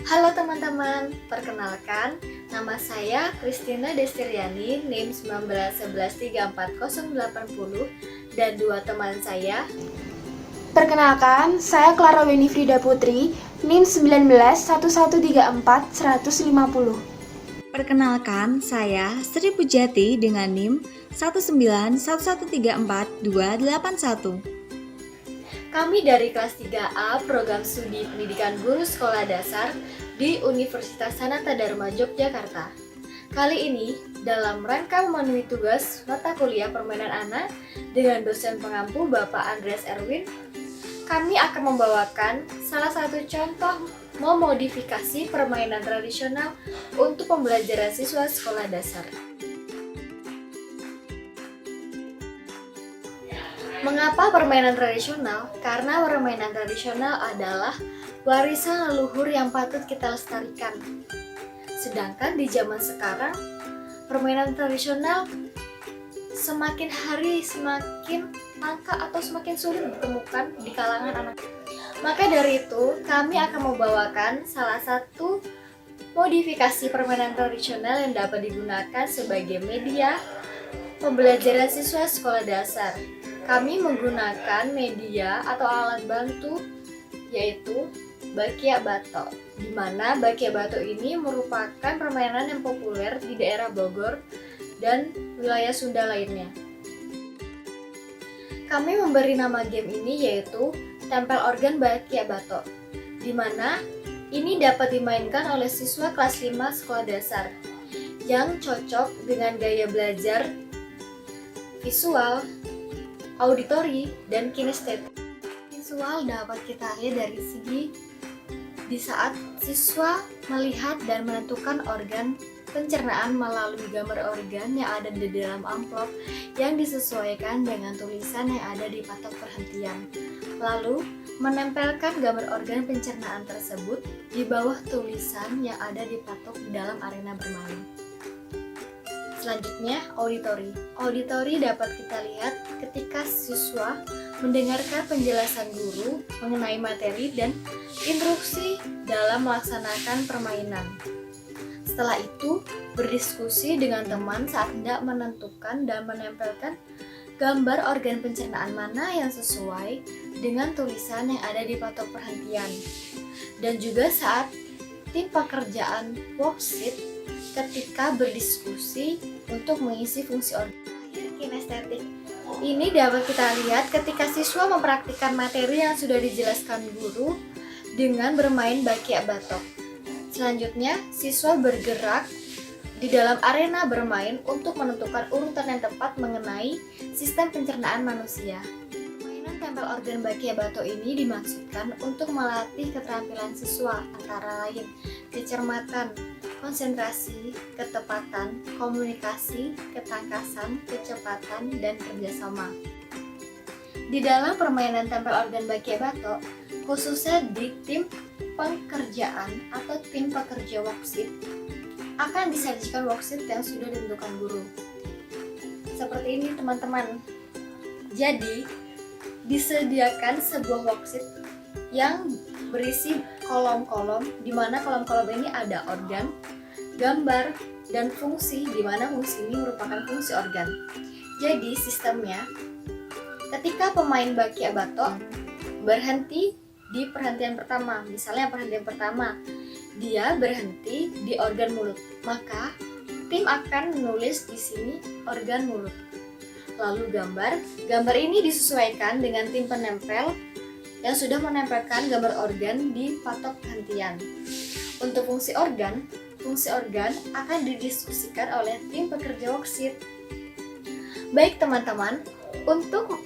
Halo teman-teman, perkenalkan nama saya Christina Destiriani, NIM 1911348080 dan dua teman saya. Perkenalkan, saya Clara Winifrida Putri, NIM 191134-150. Perkenalkan, saya Sri Pujati dengan NIM 191134281. Kami dari kelas 3A Program Studi Pendidikan Guru Sekolah Dasar di Universitas Sanata Dharma Yogyakarta. Kali ini, dalam rangka memenuhi tugas mata kuliah permainan anak dengan dosen pengampu Bapak Andreas Erwin, kami akan membawakan salah satu contoh memodifikasi permainan tradisional untuk pembelajaran siswa sekolah dasar. Mengapa permainan tradisional? Karena permainan tradisional adalah warisan leluhur yang patut kita lestarikan. Sedangkan di zaman sekarang, permainan tradisional semakin hari semakin langka atau semakin sulit ditemukan di kalangan anak. Maka dari itu, kami akan membawakan salah satu modifikasi permainan tradisional yang dapat digunakan sebagai media pembelajaran siswa sekolah dasar. Kami menggunakan media atau alat bantu yaitu Bakiak Batok, di mana Bakiak Batok ini merupakan permainan yang populer di daerah Bogor dan wilayah Sunda lainnya. Kami memberi nama game ini yaitu Tempel Organ Bakiak Batok, di mana ini dapat dimainkan oleh siswa kelas 5 sekolah dasar yang cocok dengan gaya belajar visual, auditori, dan kinestetik. Visual dapat kita lihat dari segi di saat siswa melihat dan menentukan organ pencernaan melalui gambar organ yang ada di dalam amplop yang disesuaikan dengan tulisan yang ada di patok perhentian. Lalu, menempelkan gambar organ pencernaan tersebut di bawah tulisan yang ada di patok di dalam arena bermain. Selanjutnya, auditori. Auditori dapat kita lihat ketika siswa mendengarkan penjelasan guru mengenai materi dan instruksi dalam melaksanakan permainan. Setelah itu, berdiskusi dengan teman saat hendak menentukan dan menempelkan gambar organ pencernaan mana yang sesuai dengan tulisan yang ada di patok perhentian. Dan juga saat tim pekerjaan worksheet ketika berdiskusi untuk mengisi fungsi organ. Kinestetik. Ini dapat kita lihat ketika siswa mempraktikkan materi yang sudah dijelaskan guru dengan bermain Bakiak Batok. Selanjutnya, siswa bergerak di dalam arena bermain untuk menentukan urutan yang tepat mengenai sistem pencernaan manusia. Permainan Tempel Organ Bakiak Batok ini dimaksudkan untuk melatih keterampilan siswa antara lain kecermatan, konsentrasi, ketepatan, komunikasi, ketangkasan, kecepatan, dan kerjasama. Di dalam permainan Tempel Organ Bakiak Batok, khususnya di tim pekerjaan atau tim pekerja worksheet, akan disajikan worksheet yang sudah ditentukan guru. Seperti ini teman-teman. Jadi, disediakan sebuah worksheet yang berisi kolom-kolom, di mana kolom-kolom ini ada organ, gambar, dan fungsi, di mana fungsi ini merupakan fungsi organ. Jadi sistemnya, ketika pemain Bakiak Batok berhenti di perhentian pertama, misalnya perhentian pertama, dia berhenti di organ mulut, maka tim akan menulis di sini organ mulut. Lalu gambar ini disesuaikan dengan tim penempel yang sudah menempelkan gambar organ di patok perhentian. Untuk fungsi organ akan didiskusikan oleh tim pekerja worksheet. Baik teman-teman, untuk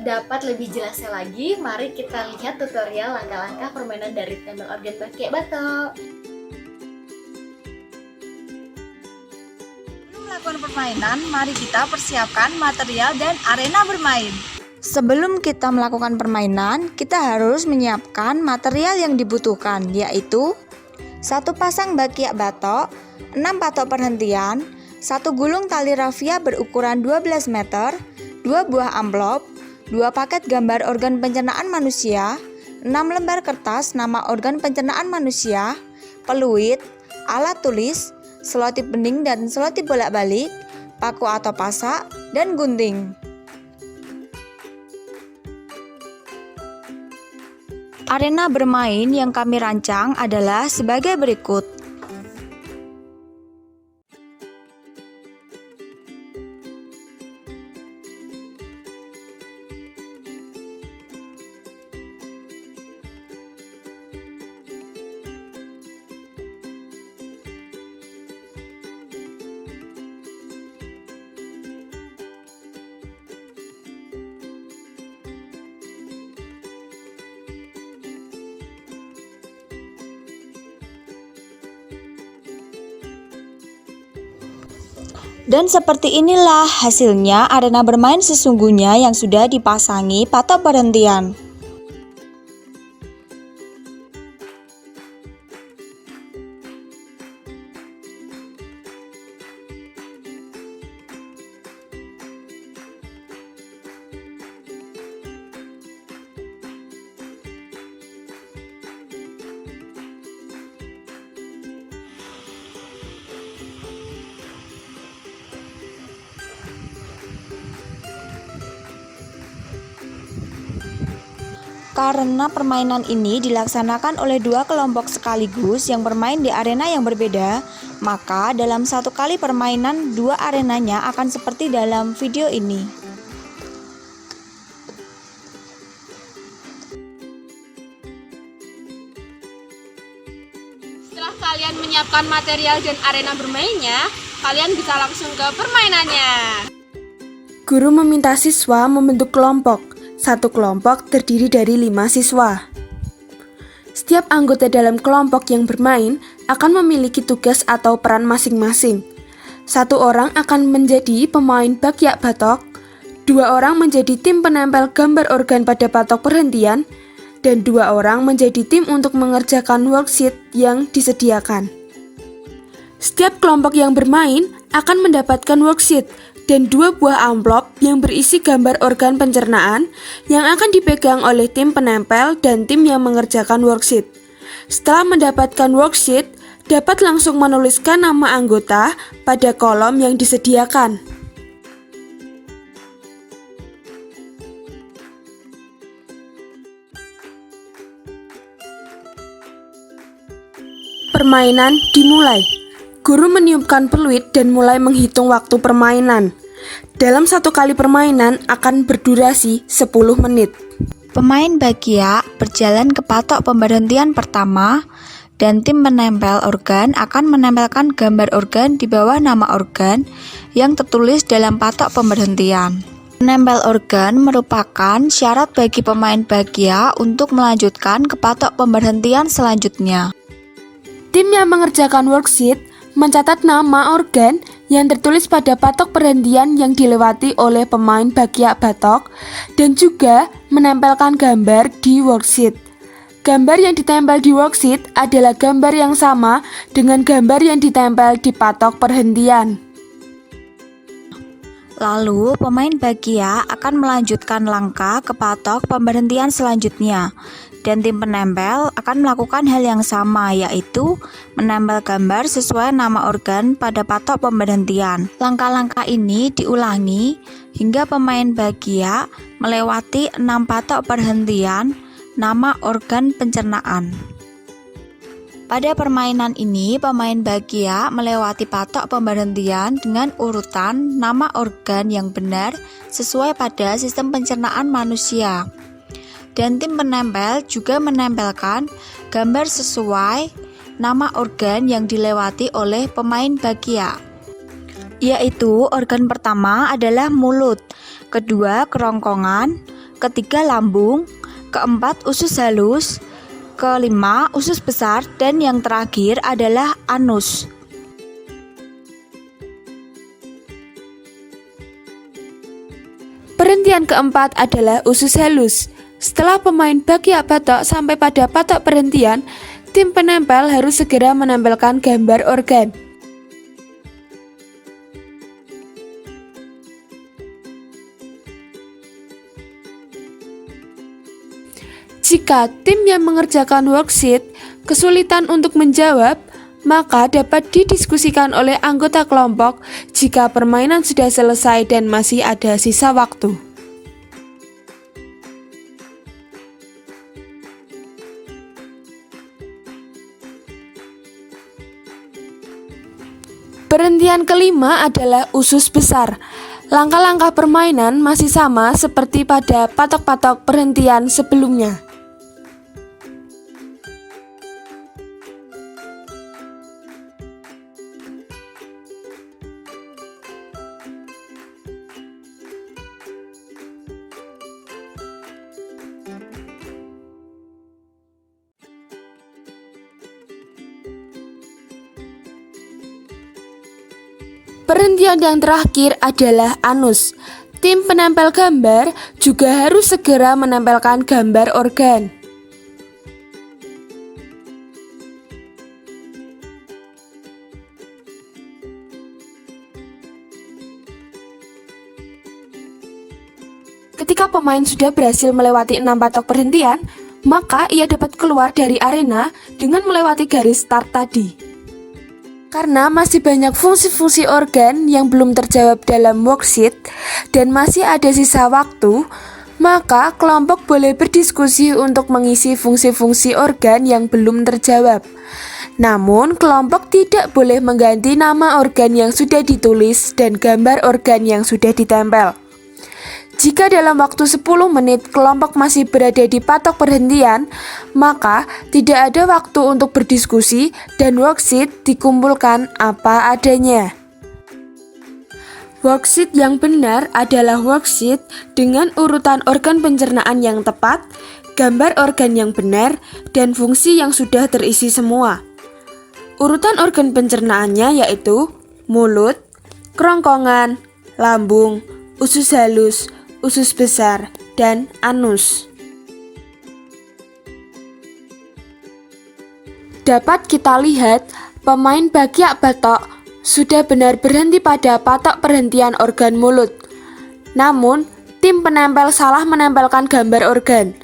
dapat lebih jelasnya lagi, mari kita lihat tutorial langkah-langkah permainan dari Tempel Organ Bakiak Batok. Sebelum melakukan permainan, mari kita persiapkan material dan arena bermain. Sebelum kita melakukan permainan, kita harus menyiapkan material yang dibutuhkan, yaitu 1 pasang Bakiak Batok, 6 patok perhentian, 1 gulung tali rafia berukuran 12 meter, 2 buah amplop, 2 paket gambar organ pencernaan manusia, 6 lembar kertas nama organ pencernaan manusia, peluit, alat tulis, selotip bening dan selotip bolak-balik, paku atau pasak, dan gunting. Arena bermain yang kami rancang adalah sebagai berikut. Dan seperti inilah hasilnya arena bermain sesungguhnya yang sudah dipasangi patok perhentian. Karena permainan ini dilaksanakan oleh dua kelompok sekaligus yang bermain di arena yang berbeda, maka dalam satu kali permainan dua arenanya akan seperti dalam video ini. Setelah kalian menyiapkan material dan arena bermainnya, kalian bisa langsung ke permainannya. Guru meminta siswa membentuk kelompok. Satu kelompok terdiri dari 5 siswa. Setiap anggota dalam kelompok yang bermain akan memiliki tugas atau peran masing-masing. Satu orang akan menjadi pemain bakyak batok, 2 orang menjadi tim penempel gambar organ pada patok perhentian, dan 2 orang menjadi tim untuk mengerjakan worksheet yang disediakan. Setiap kelompok yang bermain akan mendapatkan worksheet dan 2 buah amplop yang berisi gambar organ pencernaan yang akan dipegang oleh tim penempel dan tim yang mengerjakan worksheet. Setelah mendapatkan worksheet, dapat langsung menuliskan nama anggota pada kolom yang disediakan. Permainan dimulai. Guru meniupkan peluit dan mulai menghitung waktu permainan. Dalam satu kali permainan akan berdurasi 10 menit. Pemain bakyak berjalan ke patok pemberhentian pertama dan tim penempel organ akan menempelkan gambar organ di bawah nama organ yang tertulis dalam patok pemberhentian. Menempel organ merupakan syarat bagi pemain bakyak untuk melanjutkan ke patok pemberhentian selanjutnya. Tim yang mengerjakan worksheet mencatat nama organ yang tertulis pada patok perhentian yang dilewati oleh pemain bakyak batok dan juga menempelkan gambar di worksheet. Gambar yang ditempel di worksheet adalah gambar yang sama dengan gambar yang ditempel di patok perhentian. Lalu, pemain bakyak akan melanjutkan langkah ke patok pemberhentian selanjutnya. Dan tim penempel akan melakukan hal yang sama, yaitu menempel gambar sesuai nama organ pada patok pemberhentian. Langkah-langkah ini diulangi hingga pemain bakyak melewati 6 patok perhentian nama organ pencernaan. Pada permainan ini, pemain bakyak melewati patok pemberhentian dengan urutan nama organ yang benar sesuai pada sistem pencernaan manusia. Dan tim penempel juga menempelkan gambar sesuai nama organ yang dilewati oleh pemain bakyak, yaitu organ pertama adalah mulut, kedua kerongkongan, ketiga lambung, keempat usus halus, kelima usus besar, dan yang terakhir adalah anus. Perhentian keempat adalah usus halus. Setelah pemain bakyak batok sampai pada patok perhentian, tim penempel harus segera menempelkan gambar organ. Jika tim yang mengerjakan worksheet kesulitan untuk menjawab, maka dapat didiskusikan oleh anggota kelompok jika permainan sudah selesai dan masih ada sisa waktu. Perhentian kelima adalah usus besar. Langkah-langkah permainan masih sama seperti pada patok-patok perhentian sebelumnya. Perhentian yang terakhir adalah anus. Tim penempel gambar juga harus segera menempelkan gambar organ. Ketika pemain sudah berhasil melewati 6 patok perhentian, maka ia dapat keluar dari arena dengan melewati garis start tadi. Karena masih banyak fungsi-fungsi organ yang belum terjawab dalam worksheet dan masih ada sisa waktu, maka kelompok boleh berdiskusi untuk mengisi fungsi-fungsi organ yang belum terjawab. Namun, kelompok tidak boleh mengganti nama organ yang sudah ditulis dan gambar organ yang sudah ditempel. Jika dalam waktu 10 menit kelompok masih berada di patok perhentian, maka tidak ada waktu untuk berdiskusi dan worksheet dikumpulkan apa adanya. Worksheet yang benar adalah worksheet dengan urutan organ pencernaan yang tepat, gambar organ yang benar, dan fungsi yang sudah terisi semua. Urutan organ pencernaannya yaitu mulut, kerongkongan, lambung, usus halus, usus besar, dan anus. Dapat kita lihat, pemain Bagyak Batok sudah benar berhenti pada patok perhentian organ mulut. Namun, tim penempel salah menempelkan gambar organ.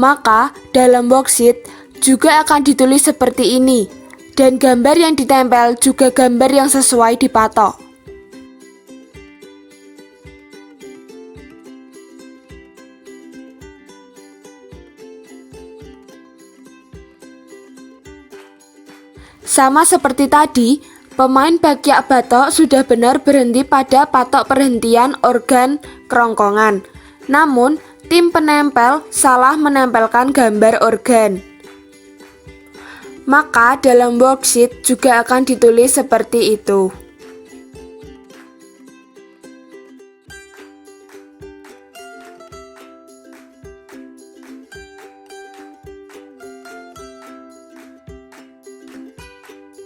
Maka, dalam worksheet juga akan ditulis seperti ini, dan gambar yang ditempel juga gambar yang sesuai di patok. Sama seperti tadi, pemain Bagyak Batok sudah benar berhenti pada patok perhentian organ kerongkongan. Namun, tim penempel salah menempelkan gambar organ. Maka dalam worksheet juga akan ditulis seperti itu.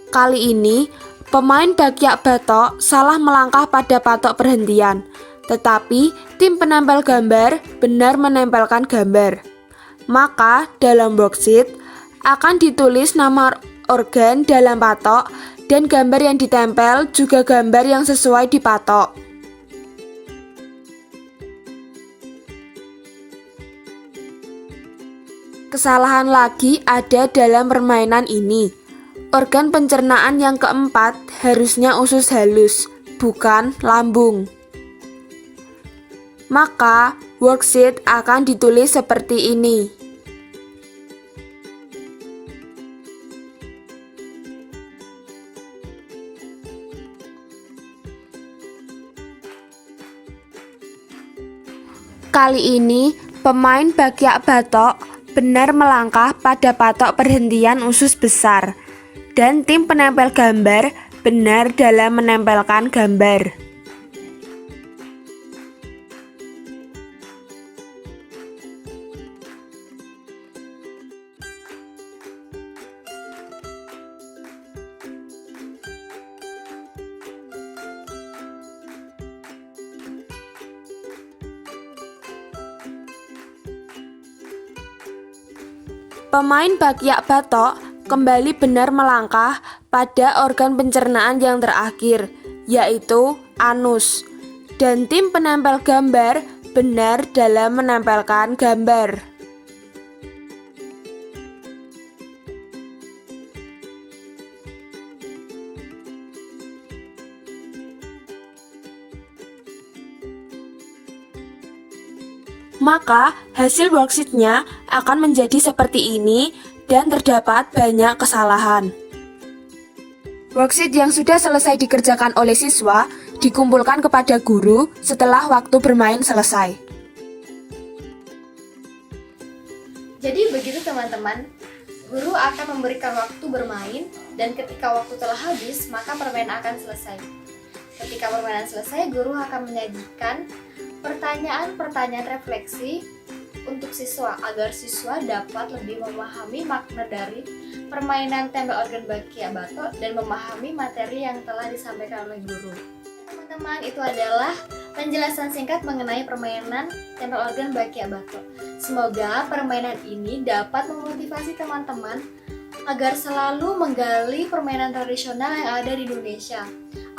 Kali ini, pemain Bagyak Batok salah melangkah pada patok perhentian, tetapi tim penempel gambar benar menempelkan gambar. Maka, dalam worksheet akan ditulis nama organ dalam patok dan gambar yang ditempel juga gambar yang sesuai di patok. Kesalahan lagi ada dalam permainan ini. Organ pencernaan yang keempat harusnya usus halus, bukan lambung. Maka, worksheet akan ditulis seperti ini. Kali ini, pemain Bagyak Batok benar melangkah pada patok perhentian usus besar. Dan tim penempel gambar benar dalam menempelkan gambar. Pemain Bagyak Batok kembali benar melangkah pada organ pencernaan yang terakhir, yaitu anus. Dan tim penempel gambar benar dalam menempelkan gambar. maka hasil worksheet-nya akan menjadi seperti ini dan terdapat banyak kesalahan. Worksheet yang sudah selesai dikerjakan oleh siswa dikumpulkan kepada guru setelah waktu bermain selesai. Jadi begitu teman-teman, guru akan memberikan waktu bermain dan ketika waktu telah habis, maka permainan akan selesai. Ketika permainan selesai, guru akan menyajikan pertanyaan-pertanyaan refleksi untuk siswa agar siswa dapat lebih memahami makna dari permainan tempel organ Bakia Batok dan memahami materi yang telah disampaikan oleh guru. Teman-teman, itu adalah penjelasan singkat mengenai permainan tempel organ Bakia Batok. Semoga permainan ini dapat memotivasi teman-teman agar selalu menggali permainan tradisional yang ada di Indonesia,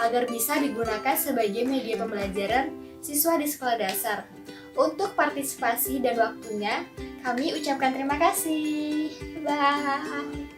agar bisa digunakan sebagai media pembelajaran siswa di sekolah dasar. Untuk partisipasi dan waktunya, kami ucapkan terima kasih. Bye.